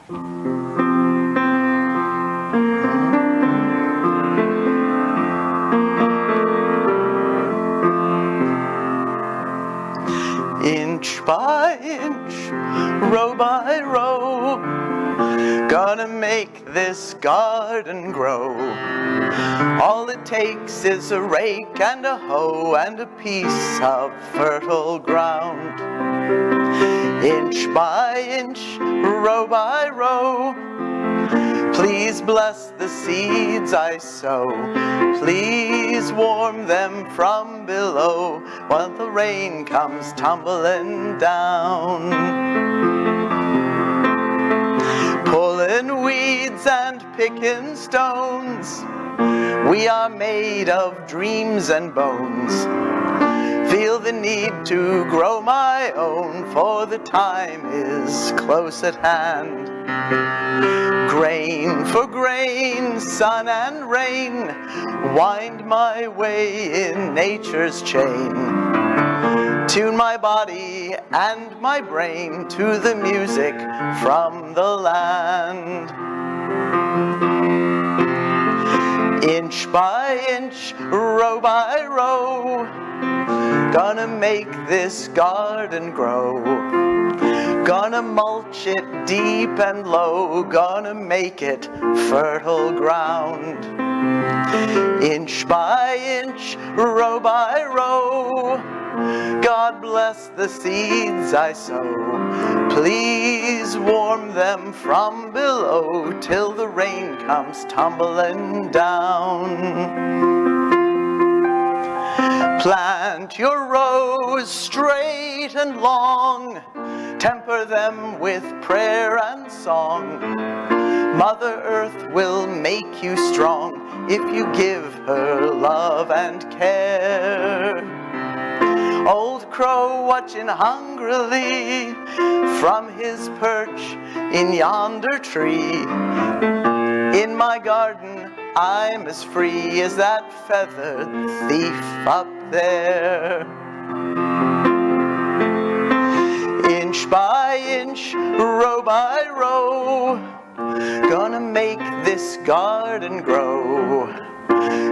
Inch by inch, row by row, gonna make this garden grow. All it takes is a rake and a hoe and a piece of fertile ground. Inch by inch, row by row, please bless the seeds I sow. Please warm them from below while the rain comes tumbling down. Pulling weeds and picking stones, we are made of dreams and bones. Feel the need to grow my own, for the time is close at hand. Grain for grain, sun and rain, wind my way in nature's chain. Tune my body and my brain to the music from the land. Inch by inch, row by row, gonna make this garden grow. Gonna mulch it deep and low, gonna make it fertile ground. Inch by inch, row by row, God bless the seeds I sow. Please warm them from below till the rain comes tumbling down. Plant your rows straight and long, temper them with prayer and song. Mother Earth will make you strong if you give her love and care. Old crow watching hungrily from his perch in yonder tree. In my garden I'm as free as that feathered thief up there. Inch by inch, row by row, gonna make this garden grow.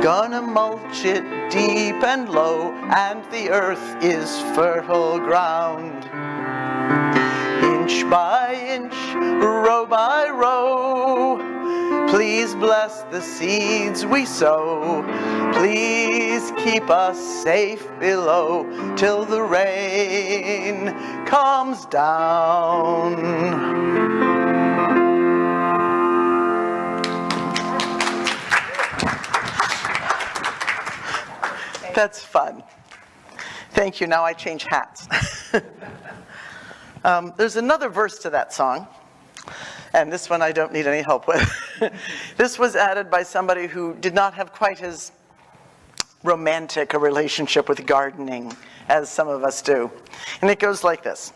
Gonna mulch it deep and low, and the earth is fertile ground. Inch by inch, row by row, please bless the seeds we sow. Please keep us safe below till the rain comes down. That's fun. Thank you. Now I change hats. There's another verse to that song, and this one I don't need any help with. This was added by somebody who did not have quite as romantic a relationship with gardening as some of us do. And it goes like this.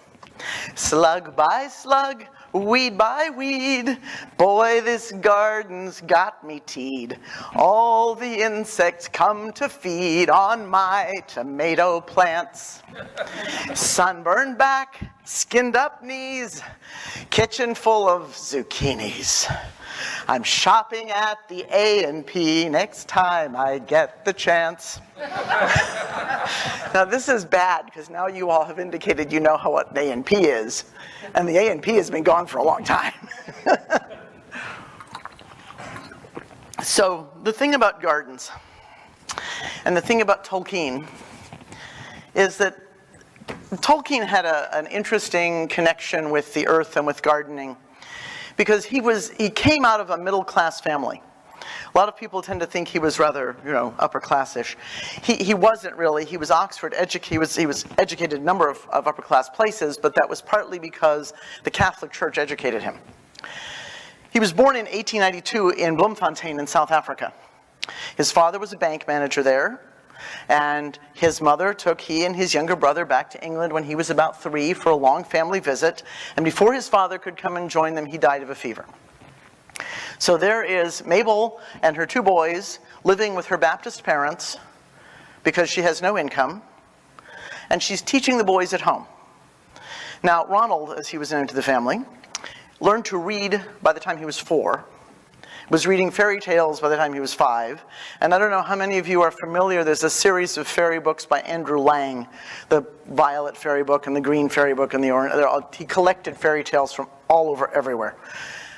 Slug by slug, weed by weed, boy, this garden's got me teed. All the insects come to feed on my tomato plants. Sunburned back, skinned up knees, kitchen full of zucchinis. I'm shopping at the A&P next time I get the chance. Now this is bad because now you all have indicated you know what A&P is, and the A&P has been gone for a long time. So the thing about gardens and the thing about Tolkien is that Tolkien had an interesting connection with the earth and with gardening, because he came out of a middle-class family. A lot of people tend to think he was rather, upper-classish. He wasn't really. He was Oxford educated. He was educated in a number of upper-class places, but that was partly because the Catholic Church educated him. He was born in 1892 in Bloemfontein in South Africa. His father was a bank manager there, and his mother took he and his younger brother back to England when he was about 3 for a long family visit, and before his father could come and join them, he died of a fever. So there is Mabel and her 2 boys living with her Baptist parents because she has no income, and she's teaching the boys at home. Now, Ronald, as he was known to the family, learned to read by the time he was 4, was reading fairy tales by the time he was 5. And I don't know how many of you are familiar, there's a series of fairy books by Andrew Lang, the violet fairy book and the green fairy book and the orange. He collected fairy tales from all over everywhere.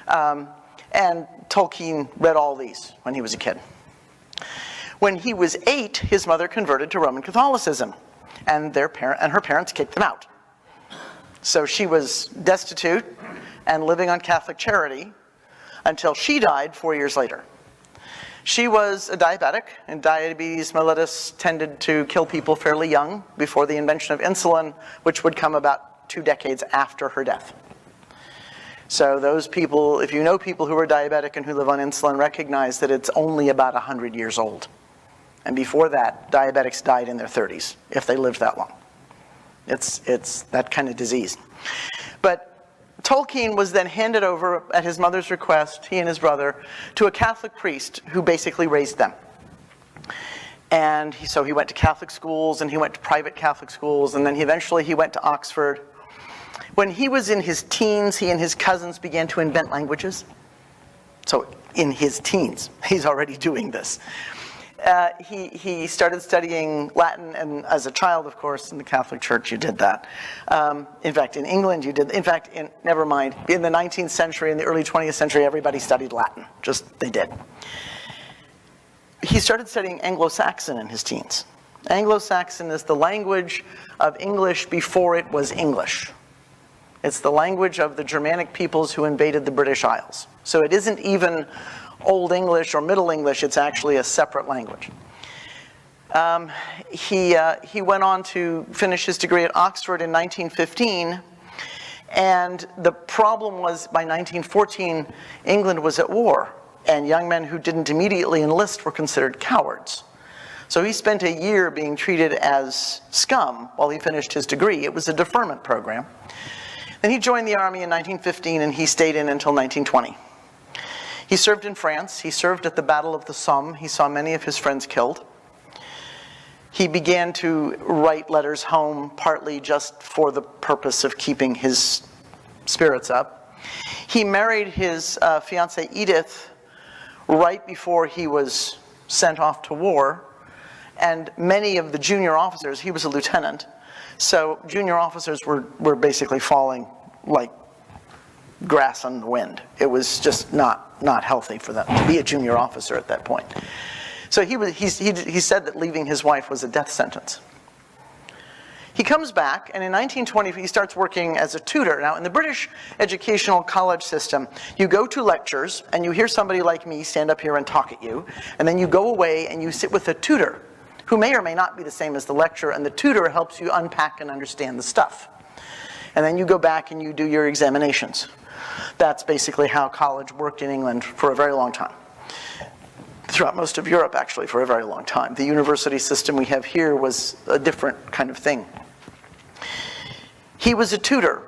And Tolkien read all these when he was a kid. When he was 8, his mother converted to Roman Catholicism, and her parents kicked them out. So she was destitute and living on Catholic charity until she died 4 years later. She was a diabetic, and diabetes mellitus tended to kill people fairly young before the invention of insulin, which would come about 2 decades after her death. So those people, if you know people who are diabetic and who live on insulin, recognize that it's only about 100 years old. And before that, diabetics died in their 30s, if they lived that long. It's that kind of disease. But Tolkien was then handed over, at his mother's request, he and his brother, to a Catholic priest who basically raised them. And so he went to Catholic schools, and he went to private Catholic schools, and then eventually he went to Oxford. When he was in his teens, he and his cousins began to invent languages. So in his teens, he's already doing this. He started studying Latin, and as a child, of course, in the Catholic Church, you did that. In fact, in England, you did. In fact, never mind. In the 19th century, in the early 20th century, everybody studied Latin. They did. He started studying Anglo-Saxon in his teens. Anglo-Saxon is the language of English before it was English. It's the language of the Germanic peoples who invaded the British Isles. So it isn't even Old English or Middle English, it's actually a separate language. He went on to finish his degree at Oxford in 1915, and the problem was by 1914, England was at war, and young men who didn't immediately enlist were considered cowards. So he spent a year being treated as scum while he finished his degree. It was a deferment program. Then he joined the army in 1915, and he stayed in until 1920. He served in France. He served at the Battle of the Somme. He saw many of his friends killed. He began to write letters home, partly just for the purpose of keeping his spirits up. He married his fiancée Edith right before he was sent off to war, and many of the junior officers, he was a lieutenant, so junior officers were basically falling like grass on the wind. It was just not healthy for them to be a junior officer at that point. So he said that leaving his wife was a death sentence. He comes back, and in 1920 he starts working as a tutor. Now, in the British educational college system, you go to lectures, and you hear somebody like me stand up here and talk at you, and then you go away and you sit with a tutor, who may or may not be the same as the lecturer, and the tutor helps you unpack and understand the stuff. And then you go back and you do your examinations. That's basically how college worked in England for a very long time. Throughout most of Europe, actually, for a very long time. The university system we have here was a different kind of thing. He was a tutor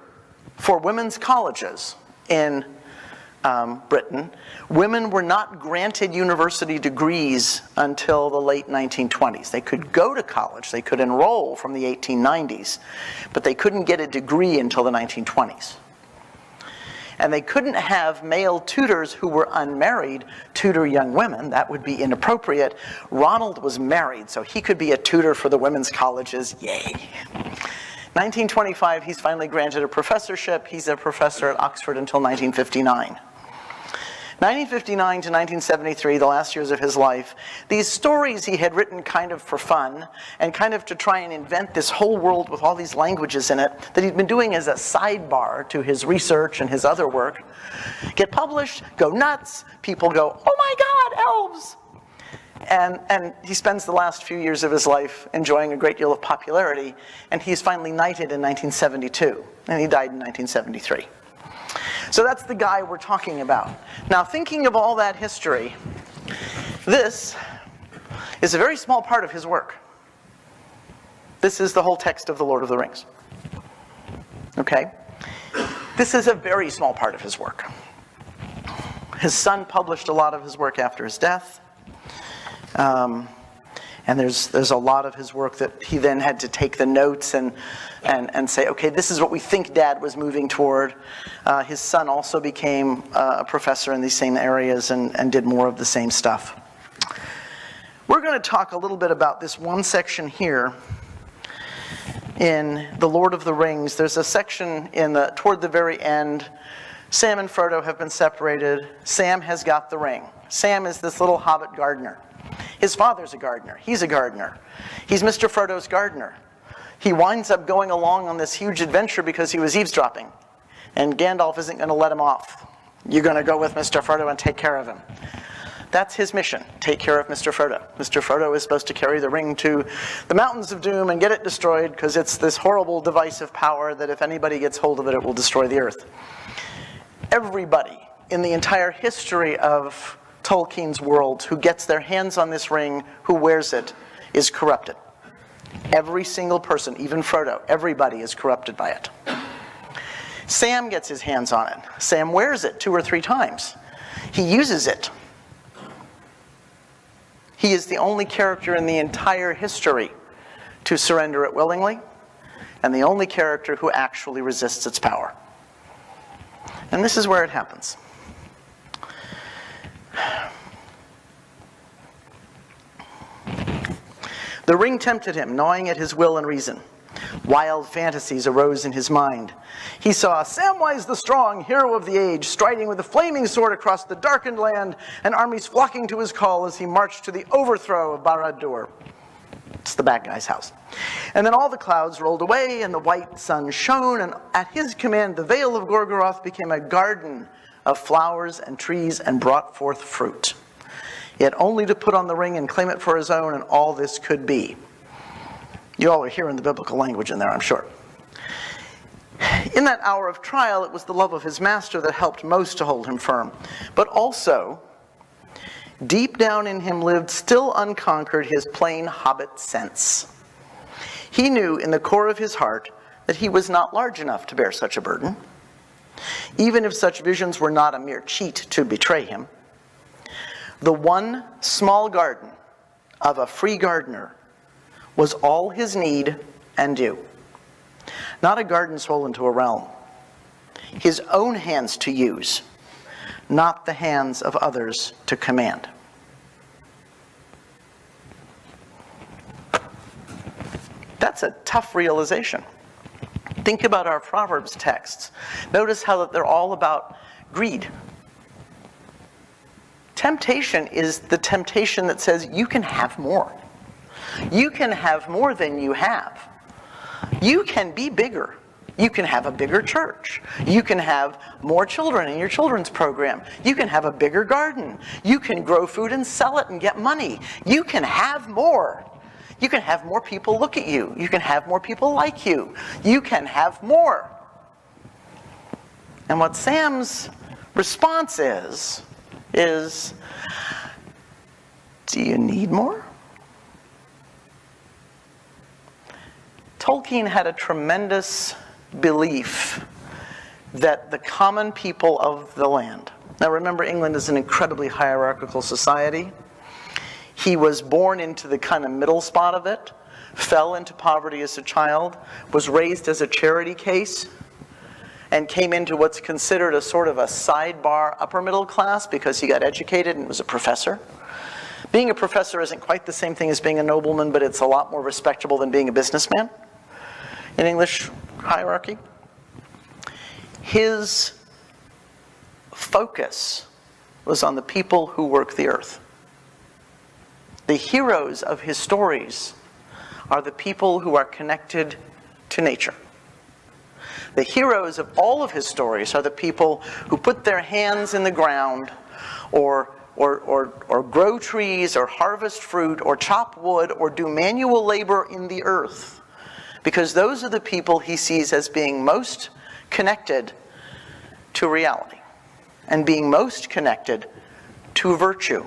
for women's colleges in Britain. Women were not granted university degrees until the late 1920s. They could go to college, they could enroll from the 1890s, but they couldn't get a degree until the 1920s. And they couldn't have male tutors who were unmarried tutor young women. That would be inappropriate. Ronald was married, so he could be a tutor for the women's colleges. Yay. 1925, he's finally granted a professorship. He's a professor at Oxford until 1959. 1959 to 1973, the last years of his life, these stories he had written kind of for fun and kind of to try and invent this whole world with all these languages in it that he'd been doing as a sidebar to his research and his other work, get published, go nuts, people go, oh my God, elves! And he spends the last few years of his life enjoying a great deal of popularity, and he's finally knighted in 1972, and he died in 1973. So that's the guy we're talking about. Now, thinking of all that history, this is a very small part of his work. This is the whole text of The Lord of the Rings. Okay? This is a very small part of his work. His son published a lot of his work after his death. And there's a lot of his work that he then had to take the notes and say, okay, this is what we think Dad was moving toward. His son also became a professor in these same areas and did more of the same stuff. We're going to talk a little bit about this one section here in The Lord of the Rings. There's a section toward the very end. Sam and Frodo have been separated. Sam has got the ring. Sam is this little hobbit gardener. His father's a gardener. He's a gardener. He's Mr. Frodo's gardener. He winds up going along on this huge adventure because he was eavesdropping. And Gandalf isn't going to let him off. You're going to go with Mr. Frodo and take care of him. That's his mission, take care of Mr. Frodo. Mr. Frodo is supposed to carry the ring to the Mountains of Doom and get it destroyed because it's this horrible device of power that if anybody gets hold of it, it will destroy the earth. Everybody in the entire history of Tolkien's world who gets their hands on this ring, who wears it, is corrupted. Every single person, even Frodo, everybody is corrupted by it. Sam gets his hands on it. Sam wears it 2 or 3 times. He uses it. He is the only character in the entire history to surrender it willingly, and the only character who actually resists its power. And this is where it happens. The ring tempted him, gnawing at his will and reason. Wild fantasies arose in his mind. He saw Samwise the Strong, hero of the age, striding with a flaming sword across the darkened land, and armies flocking to his call as he marched to the overthrow of Barad-dûr. It's the bad guy's house. And then all the clouds rolled away, and the white sun shone, and at his command the Vale of Gorgoroth became a garden of flowers and trees and brought forth fruit. He had only to put on the ring and claim it for his own, and all this could be. You all are hearing the biblical language in there, I'm sure. In that hour of trial, it was the love of his master that helped most to hold him firm. But also, deep down in him lived, still unconquered, his plain hobbit sense. He knew in the core of his heart that he was not large enough to bear such a burden, even if such visions were not a mere cheat to betray him. The one small garden of a free gardener was all his need and due. Not a garden swollen to a realm. His own hands to use, not the hands of others to command. That's a tough realization. Think about our Proverbs texts. Notice how that they're all about greed. Temptation is the temptation that says you can have more. You can have more than you have. You can be bigger. You can have a bigger church. You can have more children in your children's program. You can have a bigger garden. You can grow food and sell it and get money. You can have more. You can have more people look at you. You can have more people like you. You can have more. And what Sam's response is, do you need more? Tolkien had a tremendous belief that the common people of the land, now remember England is an incredibly hierarchical society. He was born into the kind of middle spot of it, fell into poverty as a child, was raised as a charity case, and came into what's considered a sort of a sidebar upper middle class because he got educated and was a professor. Being a professor isn't quite the same thing as being a nobleman, but it's a lot more respectable than being a businessman in English hierarchy. His focus was on the people who work the earth. The heroes of his stories are the people who are connected to nature. The heroes of all of his stories are the people who put their hands in the ground or grow trees or harvest fruit or chop wood or do manual labor in the earth. Because those are the people he sees as being most connected to reality and being most connected to virtue.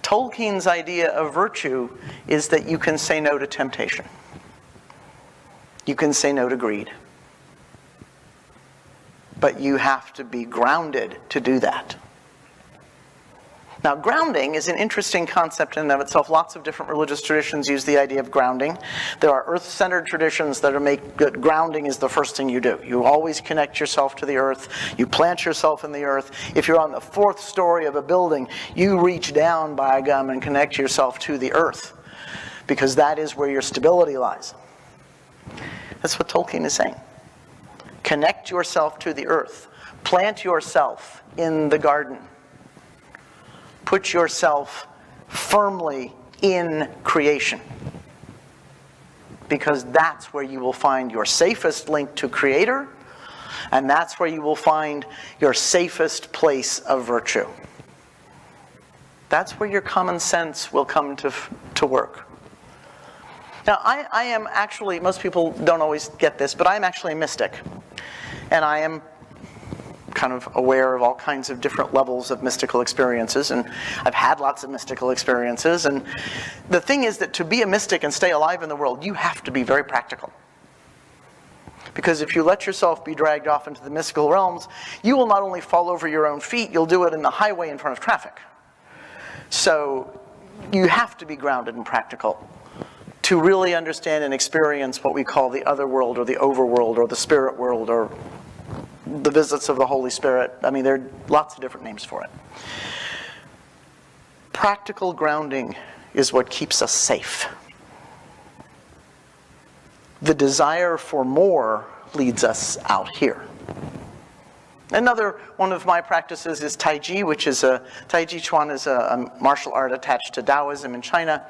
Tolkien's idea of virtue is that you can say no to temptation. You can say no to greed. But you have to be grounded to do that. Now, grounding is an interesting concept in and of itself. Lots of different religious traditions use the idea of grounding. There are earth-centered traditions that make that grounding is the first thing you do. You always connect yourself to the earth. You plant yourself in the earth. If you're on the 4th story of a building, you reach down by gum and connect yourself to the earth, because that is where your stability lies. That's what Tolkien is saying. Connect yourself to the earth. Plant yourself in the garden. Put yourself firmly in creation, because that's where you will find your safest link to Creator, and that's where you will find your safest place of virtue. That's where your common sense will come to work. Now, I am actually, most people don't always get this, but I'm actually a mystic, and I am kind of aware of all kinds of different levels of mystical experiences, and I've had lots of mystical experiences. And the thing is that to be a mystic and stay alive in the world, you have to be very practical. Because if you let yourself be dragged off into the mystical realms, you will not only fall over your own feet, you'll do it in the highway in front of traffic. So you have to be grounded and practical to really understand and experience what we call the other world, or the overworld, or the spirit world, or the visits of the Holy Spirit. I mean, there are lots of different names for it. Practical grounding is what keeps us safe. The desire for more leads us out here. Another one of my practices is Tai Chi, which is Tai Chi Chuan is a martial art attached to Taoism in China,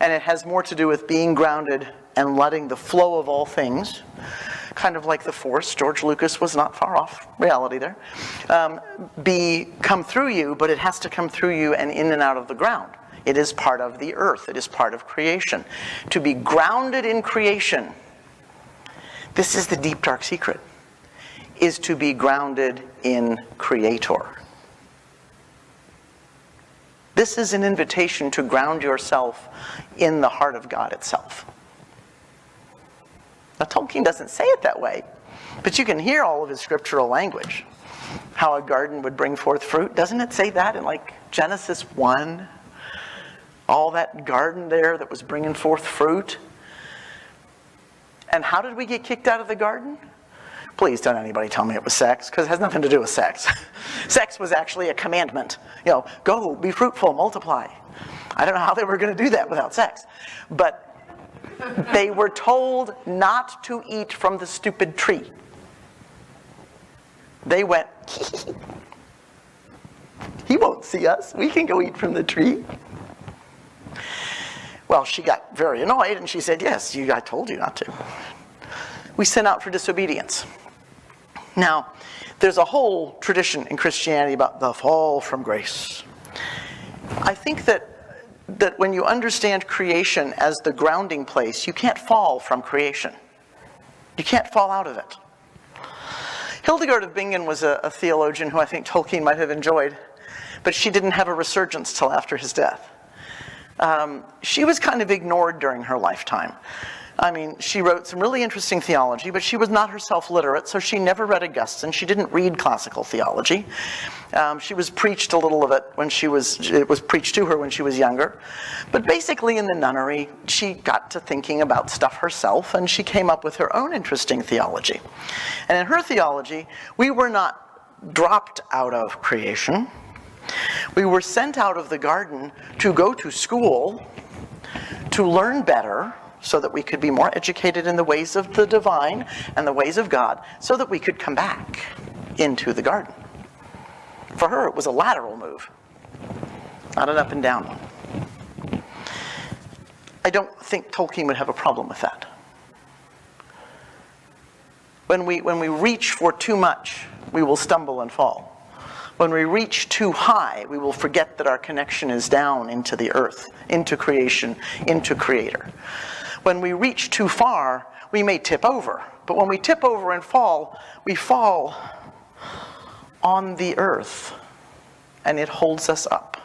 and it has more to do with being grounded and letting the flow of all things, kind of like the Force, George Lucas was not far off reality there, come through you, but it has to come through you and in and out of the ground. It is part of the earth. It is part of creation. To be grounded in creation, this is the deep, dark secret, is to be grounded in Creator. This is an invitation to ground yourself in the heart of God itself. Now, Tolkien doesn't say it that way, but you can hear all of his scriptural language. How a garden would bring forth fruit. Doesn't it say that in like Genesis 1? All that garden there that was bringing forth fruit. And how did we get kicked out of the garden? Please don't anybody tell me it was sex, because it has nothing to do with sex. Sex was actually a commandment. You know, go, be fruitful, multiply. I don't know how they were going to do that without sex. But they were told not to eat from the stupid tree. They went, he won't see us. We can go eat from the tree. Well, she got very annoyed, and she said, yes, I told you not to. We sin out for disobedience. Now, there's a whole tradition in Christianity about the fall from grace. I think that when you understand creation as the grounding place, you can't fall from creation. You can't fall out of it. Hildegard of Bingen was a theologian who I think Tolkien might have enjoyed, but she didn't have a resurgence till after his death. She was kind of ignored during her lifetime. I mean, she wrote some really interesting theology, but she was not herself literate, so she never read Augustine. She didn't read classical theology. She was preached a little of it it was preached to her when she was younger. But basically in the nunnery, she got to thinking about stuff herself, and she came up with her own interesting theology. And in her theology, we were not dropped out of creation. We were sent out of the garden to go to school, to learn better, so that we could be more educated in the ways of the divine and the ways of God, so that we could come back into the garden. For her, it was a lateral move, not an up and down one. I don't think Tolkien would have a problem with that. When we reach for too much, we will stumble and fall. When we reach too high, we will forget that our connection is down into the earth, into creation, into Creator. When we reach too far, we may tip over. But when we tip over and fall, we fall on the earth, and it holds us up.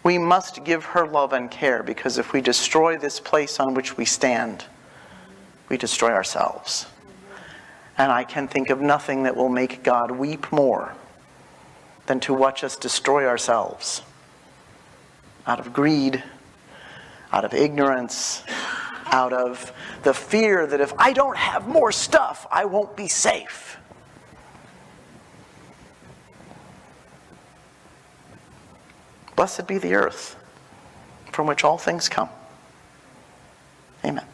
We must give her love and care, because if we destroy this place on which we stand, we destroy ourselves. And I can think of nothing that will make God weep more than to watch us destroy ourselves out of greed, out of ignorance, out of the fear that if I don't have more stuff, I won't be safe. Blessed be the earth from which all things come. Amen.